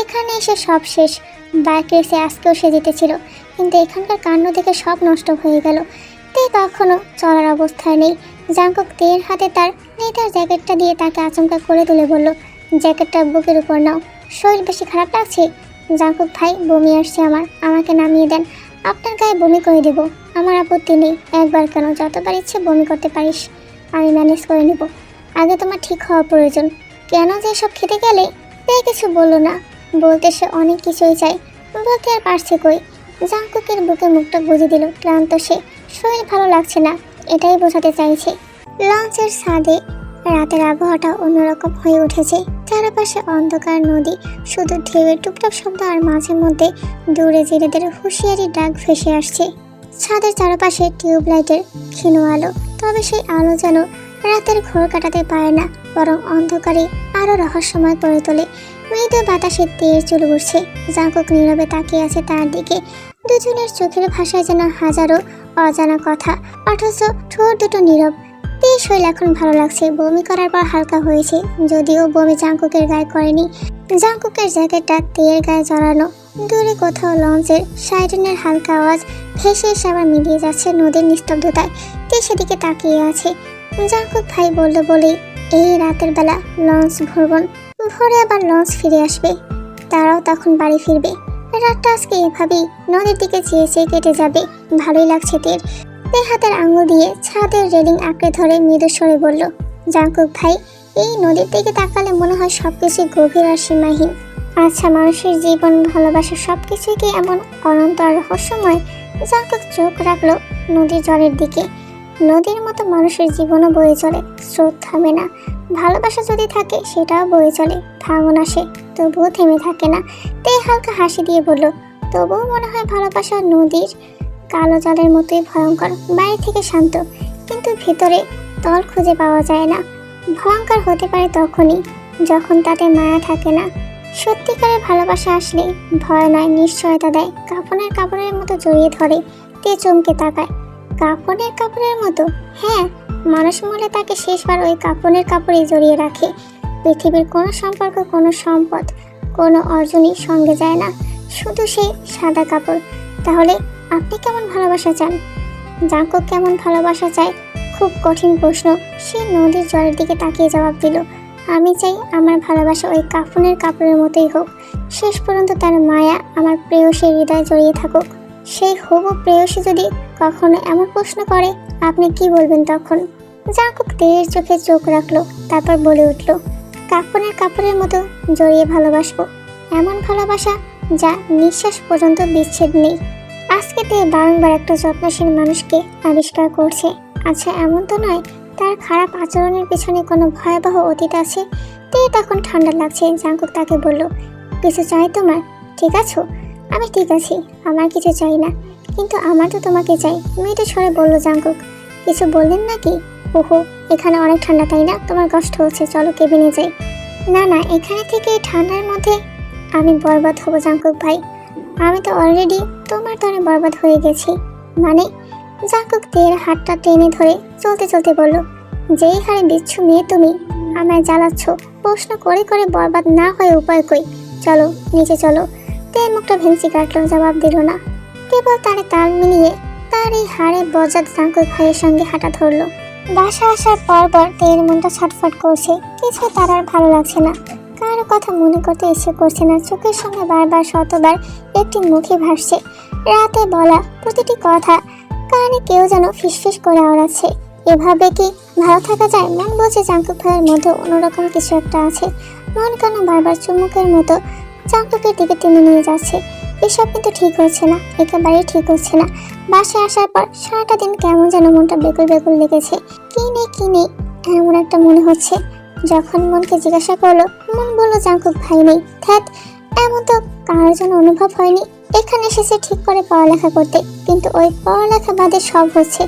এখানে এসে সব শেষ। বাইক রেসে আজকেও সে জিতেছিল, কিন্তু এখানকার কাণ্ড দেখে সব নষ্ট হয়ে গেল। তে তখনও চলার অবস্থায় নেই। জাঙ্কুক তের হাতে তার লেদার জ্যাকেটটা দিয়ে তাকে আচমকা করে তুলে বলল, জ্যাকেটটা বুকের উপর নাও। শরীর বেশি খারাপ লাগছে? জাঙ্কুক ভাই, বমি আসছে আমাকে নামিয়ে দেন। আপনার গায়ে বমি করে দেব, আমার আপত্তি নেই। একবার কেন, যতবার ইচ্ছে বমি করতে পারিস, আমি ম্যানেজ করে নেব। আগে তোমার ঠিক হওয়া প্রয়োজন। কেন যে সব খেতে গেলে? তে কিছু বললো না, বলতে সে অনেক কিছুই চায়, বলতে আর পারছে কই। জাঙ্কুকের বুকে মুখটা গুঁজে দিল, ক্লান্ত সে, শরীর ভালো লাগছে না, এটাই বোঝাতে চাইছে। লঞ্চের ছাদে রাতের আবহাওয়াটা অন্যরকম হয়ে উঠেছে। চারপাশে অন্ধকার নদী, শুধু ঢেউয়ের টুপটাপ শব্দ, আর মাঝে মধ্যে দূরে জেলেদের হুঁশিয়ারি ডাক ভেসে আসছে। ছাদের চারপাশে টিউবলাইটের ক্ষীণ আলো, তবে সেই আলো যেন রাতের ঘোর কাটাতে পারে না, বরং অন্ধকারে আরো রহস্যময় করে তোলে। মৃদু বাতাসে তের চুল উঠছে। জাঙ্কুক নীরবে তাকিয়ে আছে তার দিকে। দুজনের চোখের ভাষায় যেন হাজারো অজানা কথা, অথচ ঠোঁট দুটো নীরব। তের শরীর এখন ভালো লাগছে, বমি করার পর হালকা হয়েছে, যদিও বমি জাঙ্কুকের গায়ে করেনি। জাঙ্কুকের জ্যাকেটটা তের গায়ে জড়ানো। দূরে কোথাও লঞ্চের সাইরেনের হালকা আওয়াজ ভেসে এসে আবার মিলিয়ে যাচ্ছে নদীর নিস্তব্ধতায়। তে সেদিকে তাকিয়ে আছে। জাঙ্কুক ভাই বলল বলেই এই রাতের বেলা লঞ্চ ভ্রমণ, ভোরে আবার লঞ্চ ফিরে আসবে, তারাও তখন বাড়ি ফিরবে। রাতটা আজকে এভাবেই নদীর দিকে চেয়ে চেয়ে কেটে যাবে। ভালোই লাগছে তের। তে হাতের আঙুল দিয়ে ছাদের রেলিং আঁকড়ে ধরে মৃদু স্বরে বলল, জাঙ্কুক ভাই, এই নদীর দিকে তাকালে মনে হয় সবকিছু গভীর আর সীমাহীন। আচ্ছা, মানুষের জীবন, ভালোবাসা সবকিছুই কি এমন অনন্ত আর রহস্যময়? জাঙ্কুক চোখ রাখলো নদীর জলের দিকে। নদীর মতো মানুষের জীবনও বয়ে চলে, স্রোত থামে না। ভালোবাসা যদি থাকে সেটাও বয়ে চলে, ভাঙন আসে তবুও থেমে থাকে না। তে হালকা হাসি দিয়ে বলল, তবুও মনে হয় ভালোবাসা নদীর কালো জলের মতোই ভয়ঙ্কর। বাইরে থেকে শান্ত, কিন্তু ভেতরে তল খুঁজে পাওয়া যায় না। ভয়ঙ্কর হতে পারে তখনই যখন তাতে মায়া থাকে না। সত্যিকারের ভালোবাসা আসলে ভয় নয়, নিশ্চয়তা দেয়। কাফনের কাপড়ের মতো জড়িয়ে ধরে। তে চমকে তাকায়। কাফনের কাপড়ের মতো? হ্যাঁ, মানুষ মরলে তাকে শেষবার ওই কাফনের কাপড়ে জড়িয়ে রাখে। পৃথিবীর কোনো সম্পর্ক, কোনো সম্পদ, কোনো অর্জনই সঙ্গে যায় না, শুধু সেই সাদা কাপড়। তাহলে আপনি কেমন ভালোবাসা চান? জাঙ্কুক কেমন ভালোবাসা চায়? খুব কঠিন প্রশ্ন। সে নদীর জলের দিকে তাকিয়ে জবাব দিল, আমি চাই আমার ভালোবাসা ওই কাফনের কাপড়ের মতোই হোক। শেষ পর্যন্ত তার মায়া আমার প্রেয়সীর হৃদয়ে জড়িয়ে থাকুক। সেই হবু প্রেয়সী যদি কখনো এমন প্রশ্ন করে, আপনি কি বলবেন তখন? জাঙ্কুক তের চোখে চোখ রাখলো, তারপর বলে উঠল, কাফনের কাপড়ের মতো জড়িয়ে ভালোবাসবো, এমন ভালোবাসা যা নিঃশ্বাস পর্যন্ত বিচ্ছেদ নেই। আজকে তে বারংবার একটা যত্নশীল মানুষকে আবিষ্কার করছে। আচ্ছা, এমন তো নয় তার খারাপ আচরণের পিছনে কোনো ভয়াবহ অতীত আছে? তে তখন ঠান্ডা লাগছে। জাঙ্কুক তাকে বলল, কিছু চাই তোমার? ঠিক আছো? আমি ঠিক আছি, আমার কিছু চাই না, কিন্তু আমার তো তোমাকে চাই, মেয়েটা স্বরে বলল জাঙ্কুক। কিছু বললেন নাকি? ওহো, এখানে অনেক ঠান্ডা তাই না? তোমার কষ্ট হচ্ছে, চলো কেবিনে যাই। না না, এখানে থেকে এই ঠান্ডার মধ্যে আমি বরবাদ হব জাঙ্কুক ভাই। আমি তো অলরেডি তোমার তরে বরবাদ হয়ে গেছি। মানে? জাঙ্কুক তের হাতটা টেনে ধরে চলতে চলতে বলল, যেই হারে বিচ্ছু মেয়ে তুমি, আমায় জ্বালাচ্ছ। প্রশ্ন করে করে বরবাদ না হয়ে উপায় কই? চলো নিচে চলো। তে মুখটা ভেঙচি কাটলো, জবাব দিল না, কেবল তারে তাল মিলিয়ে তার এই হাড়ে বজাত জাঙ্কুক ভাইয়ের সঙ্গে হাঁটা ধরলো। বাসা আসার পর তের মনটা ছটফট করছে, কিছু তার আর ভালো লাগছে না। কারো কথা মনে করতে ইচ্ছে করছে না। চোখের সামনে বারবার শতবার একটি মুখে ভাসছে। রাতে বলা প্রতিটি কথা কানে কেউ যেন ফিসফিস করে আওড়াচ্ছে। এভাবে কি ভালো থাকা যায়? মন বলছে জাঙ্কুক ভাইয়ের মধ্যে অন্যরকম কিছু একটা আছে। মন কেন বারবার চুমুকের মতো জাঙ্কুকের দিকে টেনে নিয়ে যাচ্ছে। এসব কিন্তু ঠিক হচ্ছে না, একেবারেই ঠিক হচ্ছে না। বাসায় আসার পর সারাটা দিন কেমন যেন মনটা বেকুল বেকুল লেগেছে। কি নেই এমন একটা মনে হচ্ছে। যখন মনকে জিজ্ঞাসা করলো, মন বললো জাঙ্কুক ভাই নেই। ধ্যাত, এমন তো কারোর জন্য অনুভব হয়নি। এখানে এসেছে ঠিক করে পড়ালেখা করতে, কিন্তু ওই পড়ালেখা বাদে সব হচ্ছে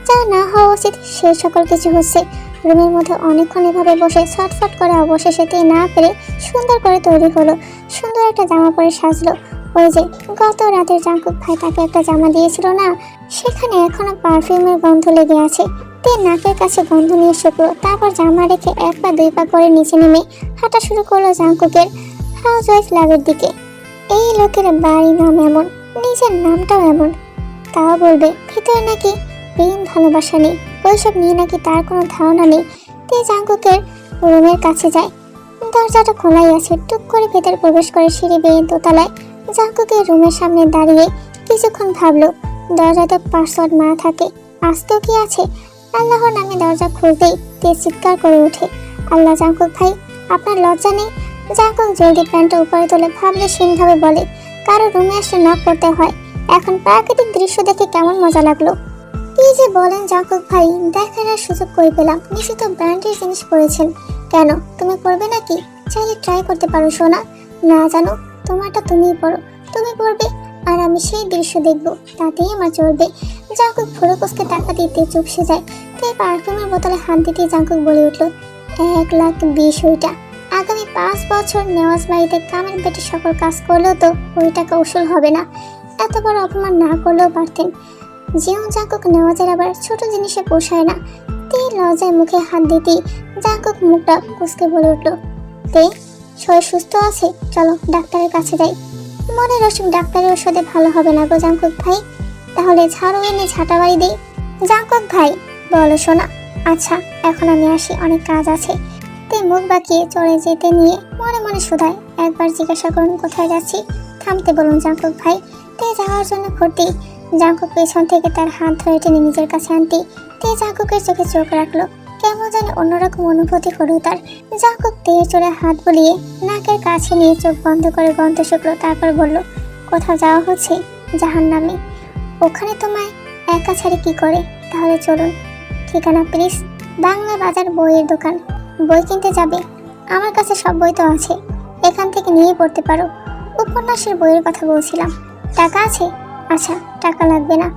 যা না হওয়া উচিত, সে সকল কিছু হচ্ছে। রুমের মধ্যে অনেকক্ষণ এভাবে বসে ছটফট করে অবশেষে তে না পেরে সুন্দর করে তৈরি হলো। সুন্দর একটা জামা পরে সাজলো, ওই যে গত রাতে জাঙ্কুক ভাই তাকে একটা জামা দিয়েছিল না, সেখানে এখনো পারফিউমের গন্ধ লেগে আছে। তে নাকের কাছে গন্ধ নিয়ে শুকলো, তারপর জামা রেখে 1 পা 2 পা করে নিচে নেমে হাঁটা শুরু করলো জাঙ্কুকের হাউস ওয়াইফ লাভের দিকে। এই লোকের বাড়ি নাম এমন, নিজের নামটাও এমন, তাও বলবে ভিতরে নাকি প্রেম ভালোবাসা নেই, ওইসব নিয়ে নাকি তার কোনো ধারণা নেই। তে জাঙ্কুকের রুমের কাছে যায়, দরজাটা খোলাই আছে। টুক করে ভেতরে প্রবেশ করে সিঁড়ি বেয়ে দোতলায় জাঙ্কুকের রুমের সামনে দাঁড়িয়ে কিছুক্ষণ ভাবলো। দরজাতে পাসওয়ার্ড মারা থাকে, আসতেও কি আছে। আল্লাহর নামে দরজা খুলতেই তে চিৎকার করে ওঠে, আল্লাহ, জাঙ্কুক ভাই আপনার লজ্জা নেই? জাঙ্কুক জলদি প্যান্টটা উপরে তোলে, ভাবলে সিনভাবে বলে, কারো রুমে আসলে নক করতে হয়। এখন প্রাকৃতিক দৃশ্য দেখে কেমন মজা লাগলো। কি যে বলেন জাঙ্কুক ভাই, দেখার আর সুযোগ করে পেলাম। নিশ্চিত ব্র্যান্ডের জিনিস পরেছেন, কেন তুমি পরবে নাকি? চাইলে ট্রাই করতে পারো সোনা। না জানো, তোমারটা তুমিই পরো, তুমি পরবে আর আমি সেই দৃশ্য দেখবো, তাতেই আমার চলবে। জাঙ্কুক ভুরু কুঁচকে টাকা দিতে চুপসে যায়। তাই পারফিউমের বোতলে হাত দিতে জাঙ্কুক বলে উঠল, 1,20,000 ওইটা। আগামী 5 বছর নেওয়াজ বাড়িতে কামের পেটে সকল কাজ করলেও তো ওই টাকা উসুল হবে না। এত বড় অপমান না করলেও পারতেন। যেও জাঙ্কুক নেওয়াজের আবার ছোট জিনিসে পোষায় না। তে লজ্জায় মুখে হাত দিতেই জাঙ্কুক মুখটা কুঁচকে বলে উঠল, তে শরীর সুস্থ আছে, চলো ডাক্তারের কাছে যাই। মনের অসুখ ডাক্তারের ওষুধে ভালো হবে না গো জাঙ্কুক ভাই, তাহলে ঝাড়ু এনে ঝাঁটা বাড়ি দেই। জাঙ্কুক ভাই বলো শোনা, আচ্ছা এখন আমি আসি, অনেক কাজ আছে। তে মুখ বাঁকিয়ে চলে যেতে নিয়ে মনে মনে শুধায়, একবার জিজ্ঞাসা করুন কোথায় যাচ্ছি, থামতে বলুন জাঙ্কুক ভাই। তে যাওয়ার জন্য ঘুরতেই জাঙ্কুক পেছন থেকে তার হাত ধরে টেনে নিজের কাছে আনতেই তে জাঙ্কুকের চোখে চোখ রাখলো। কেমন যেন অন্যরকম অনুভূতি হলো তার। জাঙ্কুক তেয়ে চলে হাত বুলিয়ে নাকের কাছে নিয়ে চোখ বন্ধ করে গন্ধ শুকলো, তারপর বলল, কোথাও যাওয়া হচ্ছে? জাহান্নামে। ওখানে তোমায় একা ছাড়ে কি করে? তাহলে চলুন। ঠিকানা প্লিজ? বাংলা বাজার বইয়ের দোকান। বই কিনতে যাবে? আমার কাছে সব বই তো আছে, এখান থেকে নিয়ে পড়তে পারো। উপন্যাসের বইয়ের কথা বলছিলাম। টাকা আছে? আচ্ছা, টাকা লাগবে না।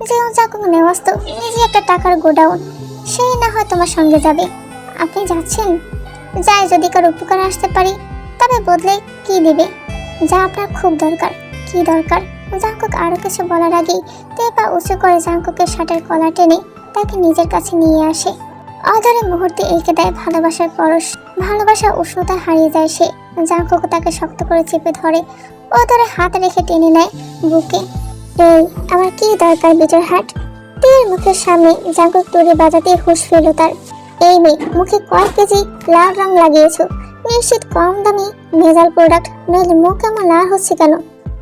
যে জাঙ্কুক নেওয়াজ তো নিজে একটা টাকার গোডাউন, সেই না হয় তোমার সঙ্গে যাবে। আপনি যাচ্ছেন? যাই, যদি কারো উপকার আসতে পারি। তবে বদলে কি দেবে? যা আপনার খুব দরকার। কি দরকার? জাঙ্কুক আরো কিছু বলার আগেই তে পা উঁচু করে জাঙ্কুকের শার্টের কলার টেনে তাকে নিজের কাছে নিয়ে আসে। অধরে মুহূর্তে এঁকে দেয় ভালোবাসার পরশ। ভালোবাসার উষ্ণতা হারিয়ে যায় সে। জাঙ্কুক তাকে শক্ত করে চেপে ধরে, অধরে হাত রেখে টেনে নেয় বুকে। এই আমার কি দরকার বিজয় হাট? তের মুখের সামনে জাঙ্কুক তুড়ি বাজাতে হুঁশ ফিরল তার। এই মেয়ে, মুখে কয়েক কেজি লাল রং লাগিয়েছো, নিশ্চিত কম দামি ভেজাল প্রোডাক্ট, নইলে মুখ কেমন লাল হচ্ছে কেন?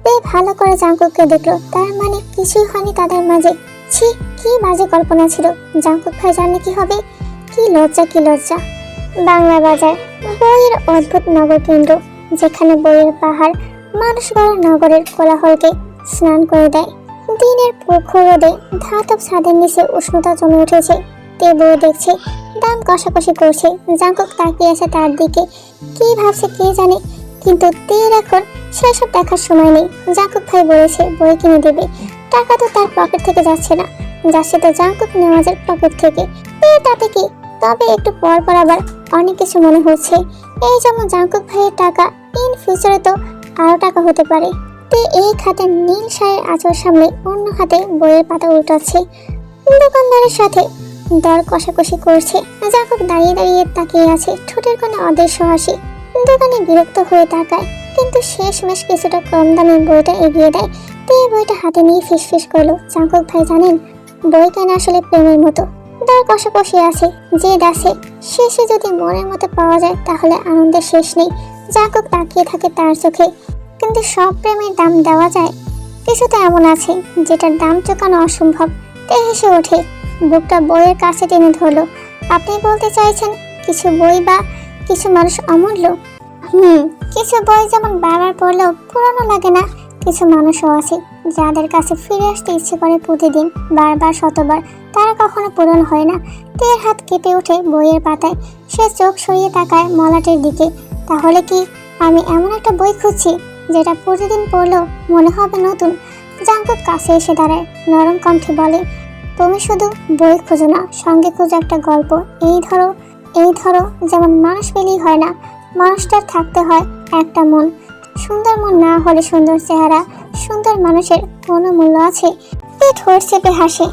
তে ভালো করে জাঙ্কুককে দেখলো, তার মানে কিছুই হয়নি তাদের মাঝে। ছি, কি বাজে কল্পনা ছিল। জাঙ্কুক ভাই জানলে কি হবে? কি লজ্জা, কি লজ্জা। বাংলা বাজার বইয়ের অদ্ভুত নগর কেন্দ্র, যেখানে বইয়ের পাহাড় মানুষ গড়া নগরের কোলাহলকে স্নান করে দেয়। দিনের প্রখর রোদে ধাতব ছাদের নিচে উষ্ণতা জমে উঠেছে। তে বই দেখছে, দাম কষাকষি করছে। জাঙ্কুক তাকিয়ে আছে তার দিকে, কি ভাবছে কে জানে, কিন্তু তের এখন সেসব দেখার সময় নেই। জাঙ্কুক ভাই বলেছে বই কিনে দেবে, টাকা তো তার পকেট থেকে যাচ্ছে না, যাচ্ছে তো জাঙ্কুক নেওয়াজের পকেট থেকে। তাতে কি? তবে একটু পর পর আবার অনেক কিছু মনে হচ্ছে। এই যেমন জাঙ্কুক ভাইয়ের টাকা ইন ফিউচারে তো আরো টাকা হতে পারে। তে এক হাতে নীল শাড়ির আঁচল সামনে, অন্য হাতে বইয়ের পাতা উল্টাচ্ছে। দোকানদারের সাথে দর কষাকষি করছে। জাঙ্কুক দাঁড়িয়ে দাঁড়িয়ে তাকিয়ে আছে, ঠোঁটের কোণে অদৃশ্য হাসি। দোকানে বিরক্ত হয়ে তাকায়, কিন্তু শেষমেশ কিছুটা কম দামে বইটা এগিয়ে দেয়। তে বইটা হাতে নিয়ে ফিসফিস করলো, জাঙ্কুক ভাই জানেন, বই কেনা আসলে প্রেমের মতো। দর কষাকষি আছে, যে দাসে শেষে যদি মনের মতো পাওয়া যায় তাহলে আনন্দের শেষ নেই। জাঙ্কুক তাকিয়ে থাকে তার চোখে। কিন্তু সব প্রেমের দাম দেওয়া যায়? কিছু তো এমন আছে যেটার দাম চোকানো অসম্ভব। তে হেসে ওঠে, বুকটা বইয়ের কাছে টেনে ধরলো। আপনি বলতে চাইছেন কিছু বই বা কিছু মানুষ অমূল্য? কিছু বই যেমন বারবার পড়লেও পুরানো লাগে না, কিছু মানুষও আছে যাদের কাছে ফিরে আসতে ইচ্ছে করে প্রতিদিন, বারবার, শতবার, তারা কখনো পূরণ হয় না। তের হাত কেঁপে ওঠে বইয়ের পাতায়। সে চোখ সরিয়ে তাকায় মলাটের দিকে। তাহলে কি আমি এমন একটা বই খুঁজছি যেটা প্রতিদিন পড়লেও মনে হবে নতুন? জাঙ্কুক কাছে এসে দাঁড়ায়, নরম কণ্ঠে বলে, তুমি শুধু বই খুঁজো না, সঙ্গে খুঁজো একটা গল্প। এই ধরো, যেমন মানুষ পেলেই হয় না, মানুষটার থাকতে হয় একটা মন। সুন্দর মন না হলে সুন্দর চেহারা, সুন্দর মানুষের কোনো মূল্য আছে? তে ঠোঁট চেপে হাসে।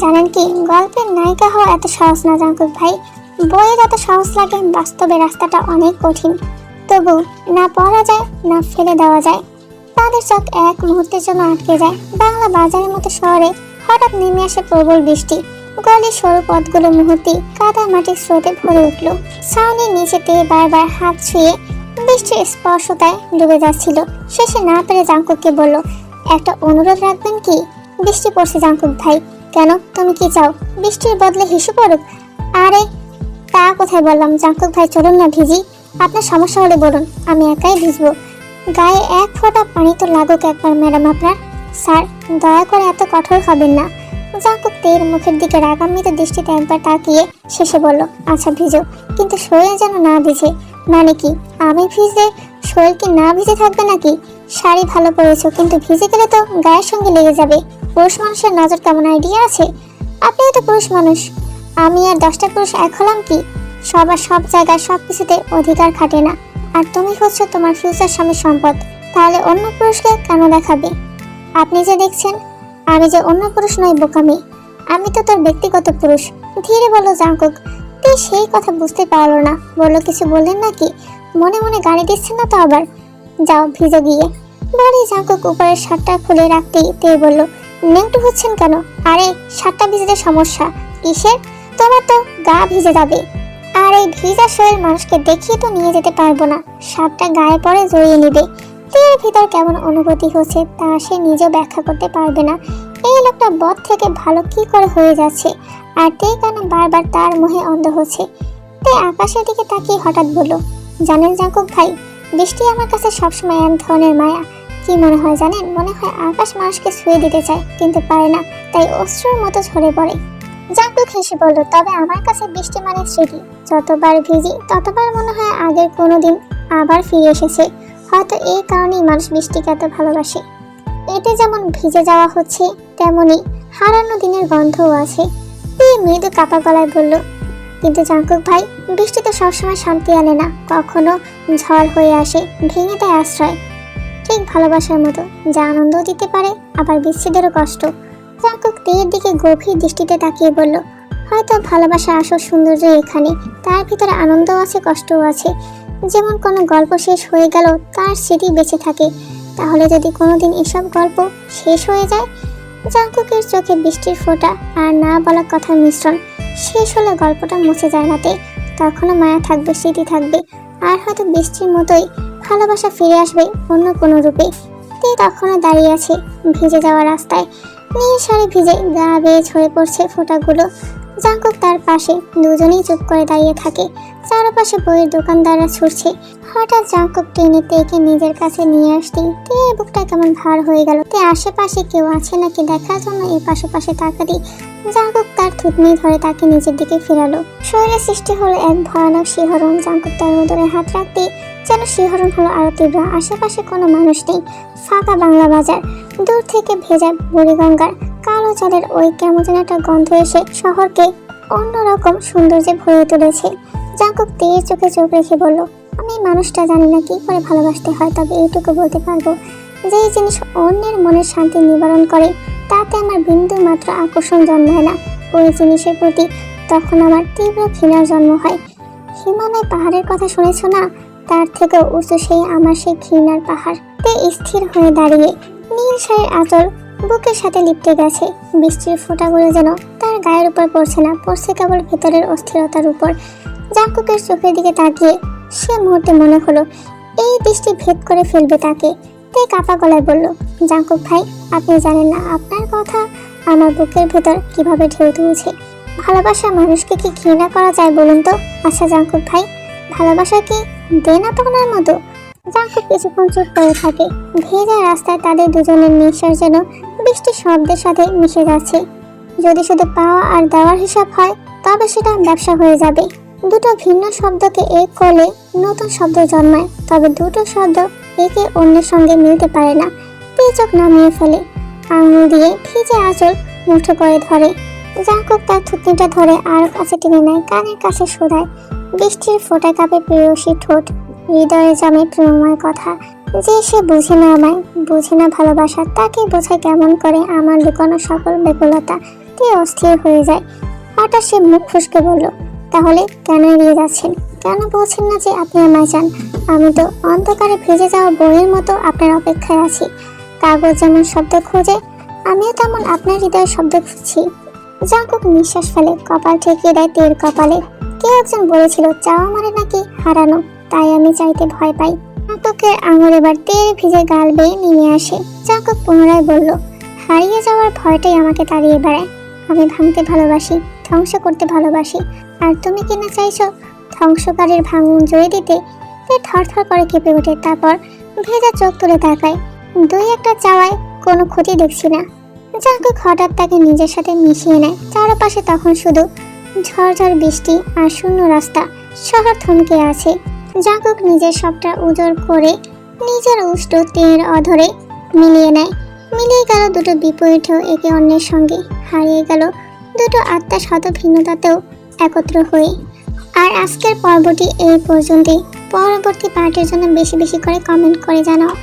জানেন কি, গল্পের নায়িকা হওয়া এত সহজ না জাঙ্কুক ভাই। বইয়ে যত সহজ লাগে, বাস্তবে রাস্তাটা অনেক কঠিন। তবু না পড়া যায়, না ফেলে দেওয়া যায়। তাদের চোখ এক মুহূর্তের জন্য আটকে যায়। বাংলা বাজারের মতো শহরে হঠাৎ নেমে আসে প্রবল বৃষ্টি। গলির সরু পথগুলো মুহূর্তে কাদা মাটির স্রোতে ভরে উঠল। ছাউনির নিচেতে বারবার হাত ছুঁয়ে বৃষ্টির স্পর্শতায় ডুবে যাচ্ছিল। শেষে না পেরে জাঙ্কুককে বলল, একটা অনুরোধ রাখবেন কি? বৃষ্টি পড়ছে জাঙ্কুক ভাই। কেন, তুমি কি চাও বৃষ্টির বদলে হিসু পড়ুক? আরে তা কোথায় বললাম জাঙ্কুক ভাই, চলুন না ভিজি। আপনার সমস্যা হলে বলুন, আমি একাই ভিজবো। গায়ে এক ফোঁটা পানি তো লাগুক একবার ম্যাডাম আপনার। স্যার, দয়া করে এত কঠোর হবেন না। জাঙ্কুক তের মুখের দিকে রাগান্বিত দৃষ্টিতে একবার তাকিয়ে শেষে বলল, আচ্ছা ভিজো, কিন্তু শরীর যেন না ভিজে। মানে কি, আমি ভিজে শরীর কি না ভিজে থাকবে নাকি? শাড়ি ভালো পরেছো, কিন্তু ভিজে গেলে তো গায়ের সঙ্গে লেগে যাবে। পুরুষ মানুষের নজর কেমন আইডিয়া আছে? আপনিও তো পুরুষ মানুষ, আমি আর 10টা পুরুষ এক হলাম কি? সবার সব জায়গায় সব কিছুতে অধিকার খাটে না। আর তুমি হচ্ছে তোমার ফিউচার স্বামীর সম্পদ, তাহলে অন্য পুরুষকে কেন দেখাবে? আপনি যে দেখছেন আমি যে অন্য পুরুষ নই বোকামি, আমি তো তোর ব্যক্তিগত পুরুষ। ধীরে বলো জাঙ্কুক। তুই সেই কথা বুঝতে পারলো না, বললো কিছু বললেন নাকি? মনে মনে গালি দিচ্ছেন না তো আবার? যাও ভিজে গিয়ে। বলি জাঙ্কুক উপরের শার্টটা খুলে রাখতেই তে বলল, নেংটু হচ্ছেন কেন? আরে শার্টটা ভিজে সমস্যা কিসের? তোমার তো গা ভিজে যাবে। আর এই ভিজা শরীর মানুষকে দেখিয়ে তো নিয়ে যেতে পারবো না, শার্টটা গায়ে পরে জড়িয়ে নিবে। তের ভিতর কেমন অনুভূতি হচ্ছে তা সে নিজেও ব্যাখ্যা করতে পারবে না। এই লোকটা বদ থেকে ভালো কি করে হয়ে যাচ্ছে, আর তে কেন বারবার তার মোহে অন্ধ হচ্ছে। তে আকাশের দিকে তাকিয়ে হঠাৎ বলল, জানেন জাঙ্কুক ভাই, বৃষ্টি আমার কাছে সবসময় এক ধরনের মায়া। কি মনে হয় জানেন? মনে হয় আকাশ মানুষকে ছুঁয়ে দিতে চায়, কিন্তু পারে না, তাই অশ্রুর মতো ঝরে পড়ে। জাঙ্কুক হেসে বলল, তবে আমার কাছে বৃষ্টি মানে স্মৃতি। যতবার ভিজি ততবার মনে হয় আগের কোনো দিন আবার ফিরে এসেছে। হয়তো এই কারণেই মানুষ বৃষ্টিকে এত ভালোবাসে। এতে যেমন ভিজে যাওয়া হচ্ছে, তেমনি হারানো দিনের গন্ধও আছে। মৃদু কাপা গলায় বলল, কিন্তু জাঙ্কুক ভাই, বৃষ্টি তো সবসময় শান্তি আনে না, কখনো ঝড় হয়ে আসে, ভেঙে দেয় আশ্রয়। ঠিক ভালোবাসার মতো, যা আনন্দও দিতে পারে, আবার বিচ্ছেদেরও কষ্ট। জাঙ্কুক তের দিকে গভীর দৃষ্টিতে তাকিয়ে বলল, হয়তো ভালোবাসা আসল সৌন্দর্য এখানে, তার ভিতরে আনন্দও আছে, কষ্টও আছে। যেমন কোনো গল্প শেষ হয়ে গেল, তার স্মৃতি বেঁচে থাকে। তাহলে যদি কোনোদিন এসব গল্প শেষ হয়ে যায়, জাঙ্কুকের চোখে বৃষ্টির ফোঁটা আর না বলা কথার মিশ্রণ, শেষ হলে গল্পটা মুছে যায় না। তখনও মায়া থাকবে, স্মৃতি থাকবে, আর হয়তো বৃষ্টির মতোই ভালোবাসা ফিরে আসবে অন্য কোনো রূপে। তে তখনও দাঁড়িয়ে আছে ভিজে যাওয়া রাস্তায়। নীল শাড়ি ভিজে গা বেয়ে ঝরে পড়ছে ফোঁটাগুলো। জাঙ্কুক তার পাশে, দুজনেই চুপ করে দাঁড়িয়ে থাকে। চারপাশে বইয়ের দোকানদাররা ছুটছে। হঠাৎ জাঙ্কুক টেনে তেকে নিজের কাছে নিয়ে আসতেই তে বুকটা কেমন ভার হয়ে গেল। তে আশেপাশে কেউ আছে নাকি দেখার জন্য এই পাশে তাকাতেই জাঙ্কুক তার থুতনি ধরে তাকে নিজের দিকে ফেরালো। শরীরে সৃষ্টি হলো এক ভয়ানক শিহরণ। জাঙ্কুক তার উদরে হাত রাখতেই যেন শিহরণ হলো আরো তীব্র। আশেপাশে কোনো মানুষ নেই, ফাঁকা বাংলা বাজার। দূর থেকে ভেজা বুড়িগঙ্গার কালো জলের ওই কেমন যেন একটা গন্ধ এসে শহরকে অন্যরকম সৌন্দর্যে ভরে তুলেছে। জাঙ্কুক তের চোখে চোখ রেখে বলল, আমি মানুষটা জানি না কি করে ভালোবাসতে হয়, তবে এইটুকু বলতে পারবো, যে জিনিস অন্যের মনের শান্তি নিবারণ করে, তাতে আমার বিন্দু মাত্র আকর্ষণ জন্মায় না। ওই জিনিসের প্রতি তখন আমার তীব্র ঘৃণার জন্ম হয়। হিমালয় পাহাড়ের কথা শুনেছ না? তার থেকেও উঁচু সেই আমার সেই ঘৃণার পাহাড়। তে স্থির হয়ে দাঁড়িয়ে, নীল শাড়ির আঁচল বুকের সাথে লিপটে গেছে। বৃষ্টির ফোঁটাগুলো যেন তার গায়ের উপর পড়ছে না, পড়ছে কেবল ভেতরের অস্থিরতার উপর। জাঙ্কুকের চোখের দিকে তাকিয়ে সে মুহূর্তে মনে হলো এই দৃষ্টি ভেদ করে ফেলবে তাকে। তে কাপা গলায় বলল, জাঙ্কুক ভাই, আপনি জানেন না আপনার কথা আমার বুকের ভেতর কিভাবে ঢেউ তুলছে। ভালোবাসা মানুষকে কি ঘৃণা করা যায় বলুন তো? আচ্ছা জাঙ্কুক ভাই, ভালোবাসা কি দেনা পাওনার মতো? জাঙ্কুক কিছুক্ষণ চুপ করে থাকে। ভেজা রাস্তায় তাদের দুজনের নিঃশ্বাস যেন বৃষ্টির শব্দের সাথে মিশে যাচ্ছে। যদি শুধু পাওয়া আর দেওয়ার হিসাব হয়, তবে সেটা ব্যবসা হয়ে যাবে। দুটো ভিন্ন শব্দকে এক করলে নতুন শব্দ জন্মায়, তবে দুটো শব্দ একে অন্যের সঙ্গে মিলতে পারে না। তে চোখ নামিয়ে ফেলে, আঙুল দিয়ে ভিজে আঁচল মুঠো করে ধরে। জাঙ্কুক তার থুতনিটা ধরে আর কাছে টেনে নেয়, কানের কাছে শোধায়। বৃষ্টির ফোঁটা কাঁপে প্রেয়সী ঠোঁট, হৃদয়ে জমে প্রেমময় কথা। যে সে বুঝে না আমায়, বুঝে না ভালোবাসা, তাকে বোঝায় কেমন করে আমার লুকানো সকল বেকুলতা তে অস্থির হয়ে যায়। হঠাৎ সে মুখ ফসকে বলল, তাহলে কেন এড়িয়ে যাচ্ছেন? কেন বলছেন না যে আপনি আমায় চান? আমি তো অন্ধকারে ভেজে যাওয়া বইয়ের মতো আপনার অপেক্ষায় আছি। কাগজ যেমন শব্দ খোঁজে, আমিও তেমন আপনার হৃদয়ের শব্দ খুঁজছি। জাঙ্কুক নিঃশ্বাস ফেলে, কপাল ঠেকিয়ে দেয় তের কপালে। কেউ একজন বলেছিল চাওয়া মানে নাকি হারানো, তাই আমি চাইতে ভয় পাই। জাঙ্কুকের আঙুল এবার তেল ভিজে গাল বেয়ে নেমে আসে। জাঙ্কুক পুনরায় বলল, হারিয়ে যাওয়ার ভয়টাই আমাকে তাড়িয়ে বেড়ায়। আমি ভাঙতে ভালোবাসি, ধ্বংস করতে ভালোবাসি। আর তুমি কিনা চাইছো ধ্বংসকারীর ভাঙন জয় দিতে? থরথর করে কেঁপে ওঠে, তারপর ভেজা চোখ তুলে তাকায়। দুই একটা চাওয়ায় কোনো ক্ষতি দেখছি না। জাঙ্কুক হঠাৎ তাকে নিজের সাথে মিশিয়ে নেয়। চারপাশে তখন শুধু ঝড়ঝড় বৃষ্টি আর শূন্য রাস্তা। শহর থমকে আছে। জাঙ্কুক নিজের সবটা উজাড় করে নিজের উষ্ঠ তীর অধরে মিলিয়ে নেয়। মিলিয়ে গেল দুটো বিপরীত একে অন্যের সঙ্গে। হারিয়ে গেল দুটো আত্মা শত ভিন্নতাতেও একত্র হয়ে। আর আজকের পর্বটি এই পর্যন্তই। পরবর্তী পার্টের জন্য বেশি বেশি করে কমেন্ট করে জানাও।